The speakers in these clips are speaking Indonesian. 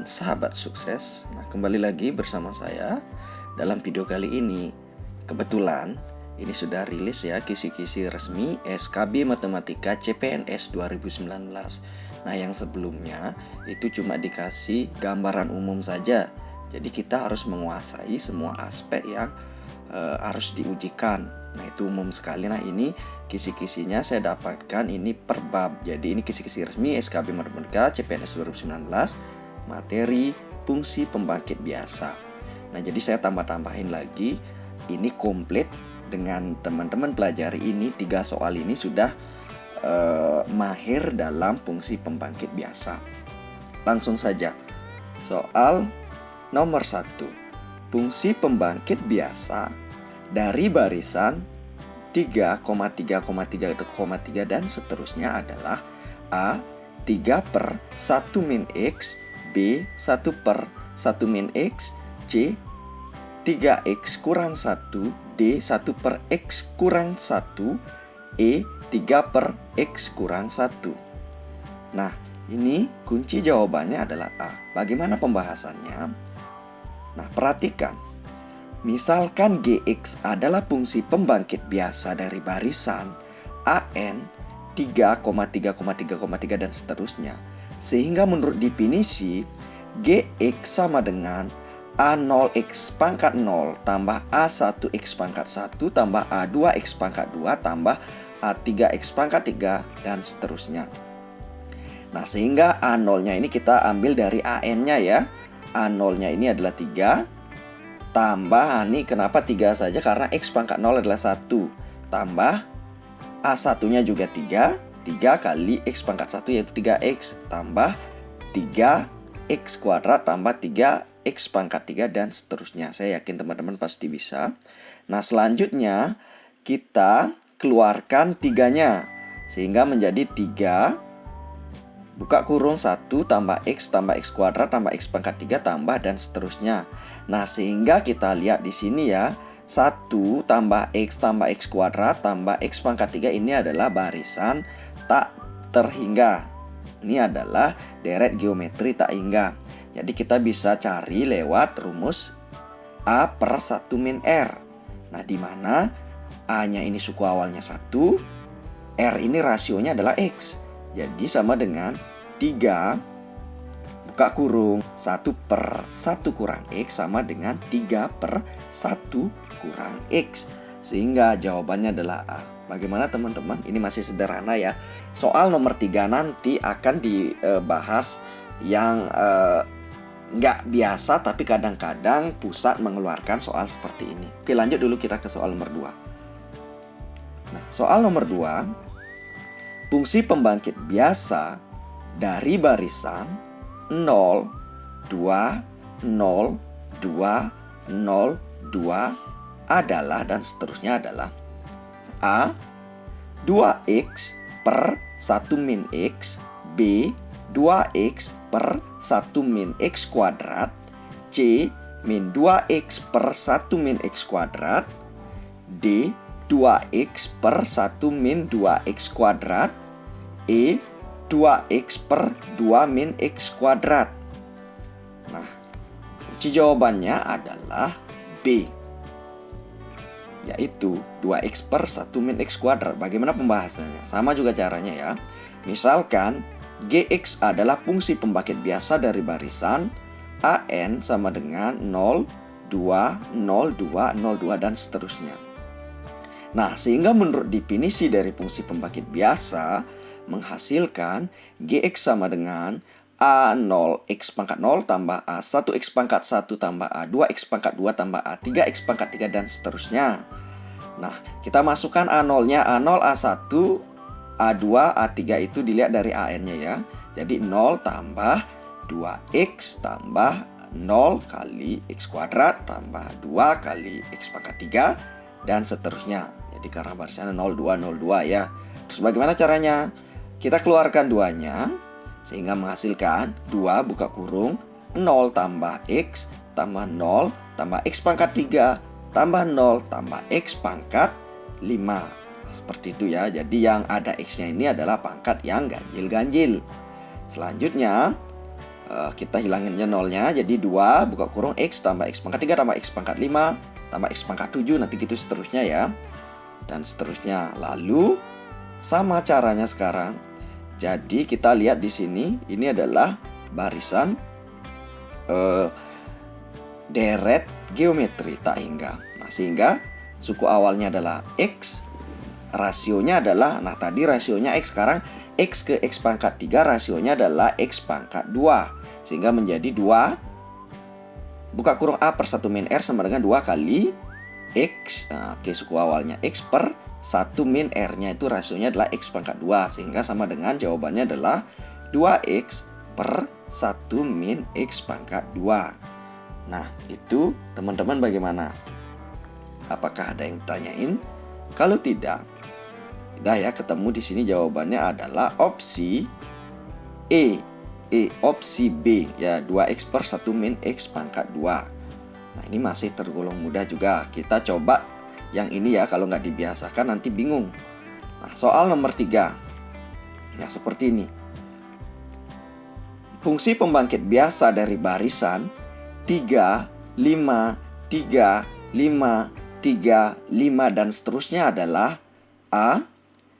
sahabat sukses. Nah, kembali lagi bersama saya. Dalam video kali ini, kebetulan ini sudah rilis ya kisi-kisi resmi SKB Matematika CPNS 2019. Nah, yang sebelumnya itu cuma dikasih gambaran umum saja. Jadi kita harus menguasai semua aspek yang harus diujikan. Nah, itu umum sekali. Nah, ini kisi-kisinya saya dapatkan ini per bab. Jadi ini kisi-kisi resmi SKB Matematika CPNS 2019, materi fungsi pembangkit biasa. Nah, jadi saya tambah-tambahin lagi. Ini komplit dengan teman-teman pelajari ini 3 soal ini sudah mahir dalam fungsi pembangkit biasa. Langsung saja. Soal nomor 1. Fungsi pembangkit biasa dari barisan 3,3,3,3 dan seterusnya adalah A. 3/1 min X, B. 1/1 min X, C. 3X kurang 1, D. 1/X kurang 1, E. 3/X kurang 1. Nah, ini kunci jawabannya adalah A. Bagaimana pembahasannya? Nah, perhatikan. Misalkan Gx adalah fungsi pembangkit biasa dari barisan AN 3,3,3,3 dan seterusnya. Sehingga menurut definisi, Gx sama dengan A0x pangkat 0 tambah A1x pangkat 1 tambah A2x pangkat 2 tambah A3x pangkat 3 dan seterusnya. Nah, sehingga A0-nya ini kita ambil dari AN-nya ya. A0-nya ini adalah 3 tambah, ini kenapa 3 saja? Karena X pangkat 0 adalah 1 tambah A1-nya juga 3 kali X pangkat 1 yaitu 3X tambah 3X kuadrat tambah 3X pangkat 3 dan seterusnya. Saya yakin teman-teman pasti bisa. Nah, selanjutnya kita keluarkan 3-nya sehingga menjadi 3 buka kurung 1 tambah X kuadrat tambah X pangkat 3 tambah dan seterusnya. Nah, sehingga kita lihat di sini ya, 1 tambah X kuadrat tambah X pangkat 3 ini adalah barisan tak terhingga. Ini adalah deret geometri tak hingga. Jadi kita bisa cari lewat rumus A/1 min R. Nah, di mana A-nya ini suku awalnya 1, R ini rasionya adalah X. Jadi sama dengan 3 buka kurung 1/1 kurang X sama dengan 3/1 kurang X. Sehingga jawabannya adalah A. Bagaimana teman-teman? Ini masih sederhana ya. Soal nomor 3 nanti akan dibahas yang nggak biasa, tapi kadang-kadang pusat mengeluarkan soal seperti ini. Oke, lanjut dulu kita ke soal nomor 2. Nah, soal nomor 2. Fungsi pembangkit biasa dari barisan 0, 2, 0, 2, 0, 2 adalah dan seterusnya adalah A. 2X per 1 min X, B. 2X per 1 min X kuadrat, C. min 2X per 1 min X kuadrat, D. 2X per 1 min 2X kuadrat, E. 2X per 2 min X kuadrat. Nah, kunci jawabannya adalah B, yaitu 2X per 1 min X kuadrat. Bagaimana pembahasannya? Sama juga caranya ya. Misalkan Gx adalah fungsi pembangkit biasa dari barisan AN sama dengan 0, 2, 0, 2, 0, 2 dan seterusnya. Nah, sehingga menurut definisi dari fungsi pembangkit biasa menghasilkan Gx sama dengan A0x pangkat 0 tambah A1x pangkat 1 tambah A2x pangkat 2 tambah A3x pangkat 3 dan seterusnya. Nah, kita masukkan A0-nya, A0, A1, A2, A3 itu dilihat dari AN-nya ya. Jadi 0 tambah 2X tambah 0 kali X kuadrat tambah 2 kali X pangkat 3 dan seterusnya. Jadi karena barisannya 0, 2, 0, 2 ya. Terus bagaimana caranya? Kita keluarkan 2-nya sehingga menghasilkan 2 buka kurung 0 tambah X tambah 0 tambah X pangkat 3 tambah 0 tambah X pangkat 5. Seperti itu ya. Jadi yang ada X-nya ini adalah pangkat yang ganjil-ganjil. Selanjutnya Kita hilanginnya nolnya, jadi 2 buka kurung X tambah X pangkat 3 tambah X pangkat 5 tambah X pangkat 7, nanti gitu seterusnya ya. Dan seterusnya. Lalu sama caranya sekarang. Jadi kita lihat di sini, ini adalah barisan deret geometri tak hingga. Nah, sehingga suku awalnya adalah X, rasionya adalah, nah tadi rasionya X, sekarang X ke X pangkat 3 rasionya adalah X pangkat 2. Sehingga menjadi 2 buka kurung A per 1 min R sama dengan 2 kali X. Nah, oke, suku awalnya X per 1 min R-nya itu rasionya adalah X pangkat 2. Sehingga sama dengan jawabannya adalah 2X per 1 min X pangkat 2. Nah, itu teman-teman bagaimana? Apakah ada yang tanyain? Kalau tidak, udah ya, ketemu di sini jawabannya adalah opsi opsi B ya, 2X per 1 min X pangkat 2. Nah, ini masih tergolong mudah juga. Kita coba yang ini ya, kalau nggak dibiasakan nanti bingung. Nah, soal nomor 3. Nah, seperti ini. Fungsi pembangkit biasa dari barisan 3, 5, 3, 5, 3, 5 dan seterusnya adalah A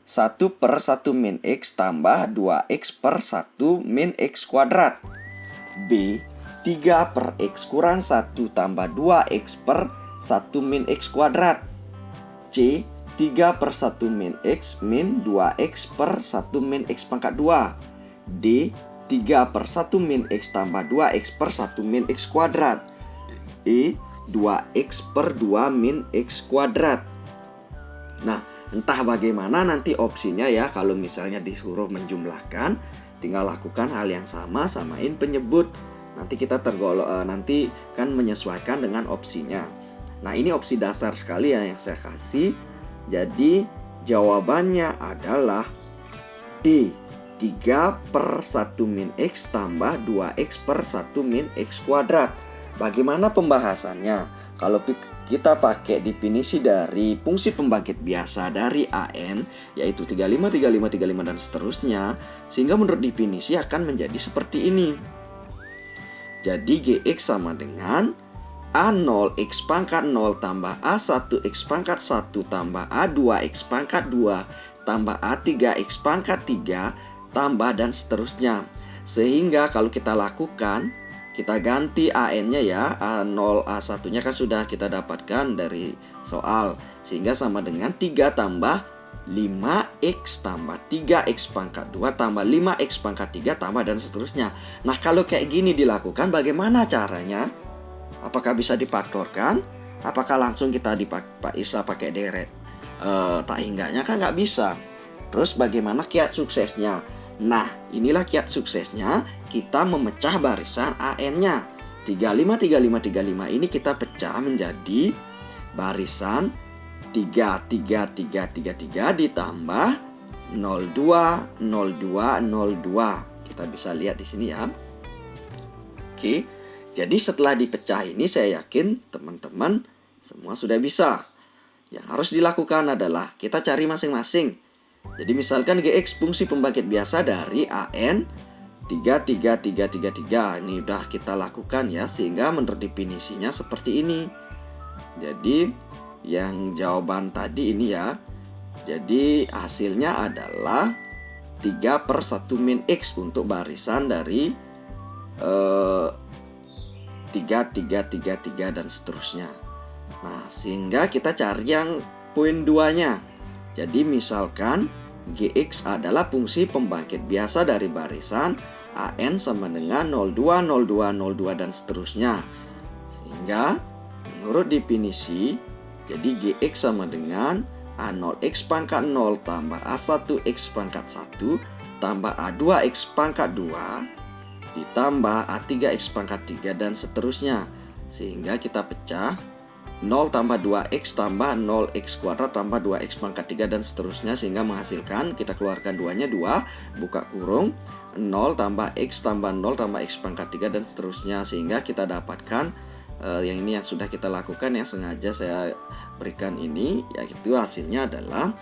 1 per 1 min X tambah 2X per 1 min X kuadrat. B 3 per X kurang 1 tambah 2X per 1 min X kuadrat. C 3 per 1 min X min 2X per 1 min X pangkat 2. D 3 per 1 min X tambah 2X per 1 min X kuadrat. E 2X per 2 min X kuadrat. Nah, entah bagaimana nanti opsinya ya, kalau misalnya disuruh menjumlahkan, tinggal lakukan hal yang sama, samain penyebut. Nanti kita nanti kan menyesuaikan dengan opsinya. Nah, ini opsi dasar sekali ya yang saya kasih. Jadi jawabannya adalah D 3 per 1 min X tambah 2X per 1 min X kuadrat. Bagaimana pembahasannya? Kalau kita pakai definisi dari fungsi pembangkit biasa dari AN, yaitu 35, 35, 35 dan seterusnya, sehingga menurut definisi akan menjadi seperti ini. Jadi GX sama dengan A0 X pangkat 0 tambah A1 X pangkat 1 tambah A2 X pangkat 2 tambah A3 X pangkat 3 tambah dan seterusnya. Sehingga kalau kita lakukan, kita ganti AN-nya ya, A0, A1-nya kan sudah kita dapatkan dari soal. Sehingga sama dengan 3 tambah 5X tambah 3X pangkat 2 tambah 5X pangkat 3 tambah dan seterusnya. Nah, kalau kayak gini dilakukan, bagaimana caranya? Apakah bisa difaktorkan? Apakah langsung kita bisa pakai deret tak hingganya? Kan nggak bisa. Terus bagaimana kiat suksesnya? Nah, inilah kiat suksesnya. Kita memecah barisan AN-nya. 35, 35, 35 ini kita pecah menjadi barisan 3, 3, 3, 3, 3 ditambah 02, 02, 02. Kita bisa lihat di sini ya. Oke, jadi setelah dipecah ini saya yakin teman-teman semua sudah bisa. Yang harus dilakukan adalah kita cari masing-masing. Jadi misalkan GX fungsi pembangkit biasa dari AN 3, 3, 3, 3, 3. Ini udah kita lakukan ya, sehingga menurut definisinya seperti ini. Jadi yang jawaban tadi ini ya, jadi hasilnya adalah 3 per 1 min X untuk barisan dari 3, 3, 3, 3 dan seterusnya. Nah, sehingga kita cari yang poin 2-nya. Jadi misalkan GX adalah fungsi pembangkit biasa dari barisan AN sama dengan 02, 02, 02 dan seterusnya. Sehingga menurut definisi, jadi GX sama dengan A0X pangkat 0 tambah A1X pangkat 1 tambah A2X pangkat 2 ditambah A3X pangkat 3 dan seterusnya. Sehingga kita pecah 0 tambah 2X tambah 0X kuadrat tambah 2X pangkat 3 dan seterusnya. Sehingga menghasilkan, kita keluarkan 2-nya 2, buka kurung 0 tambah X tambah 0 tambah X pangkat 3 dan seterusnya. Sehingga kita dapatkan yang ini yang sudah kita lakukan, yang sengaja saya berikan ini, yaitu hasilnya adalah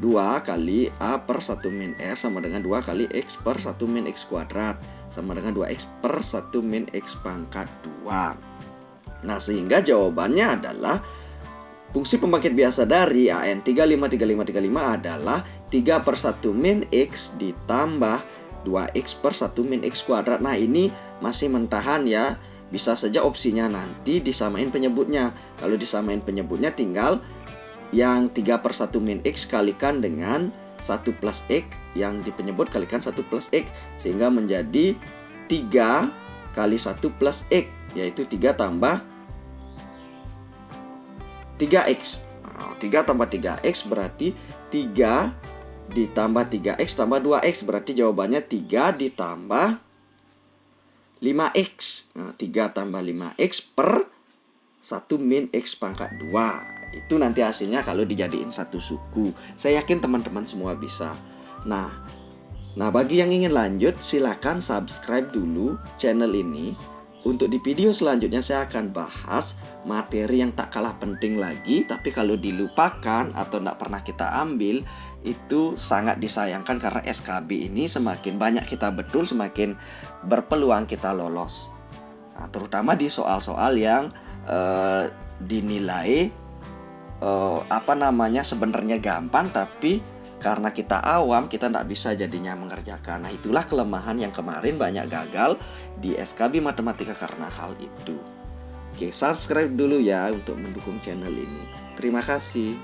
2 kali A per 1 min R sama dengan 2 kali X per 1 min X kuadrat. sama dengan 2x per 1 min x pangkat 2. Nah, sehingga jawabannya adalah fungsi pembangkit biasa dari AN 353535 adalah 3 per 1 min x ditambah 2x per 1 min x kuadrat. Nah, ini masih mentahan ya. Bisa saja opsinya nanti disamain penyebutnya. Kalau disamain penyebutnya tinggal yang 3 per 1 min x kalikan dengan 1 plus x, yang di penyebut kalikan 1 plus x, sehingga menjadi 3 kali 1 plus x, yaitu 3 tambah 3x. 3 tambah 3x berarti 3 ditambah 3x tambah 2x, berarti jawabannya 3 ditambah 5x. 3 tambah 5x per 1 min x pangkat 2. Itu nanti hasilnya kalau dijadiin satu suku. Saya yakin teman-teman semua bisa. Nah, bagi yang ingin lanjut, silakan subscribe dulu channel ini. Untuk di video selanjutnya saya akan bahas materi yang tak kalah penting lagi, tapi kalau dilupakan atau tidak pernah kita ambil, itu sangat disayangkan karena SKB ini semakin banyak kita betul, semakin berpeluang kita lolos. Nah, terutama di soal-soal yang dinilai sebenarnya gampang, tapi karena kita awam, kita tidak bisa jadinya mengerjakan. Nah, itulah kelemahan yang kemarin banyak gagal di SKB Matematika karena hal itu. Oke, subscribe dulu ya untuk mendukung channel ini. Terima kasih.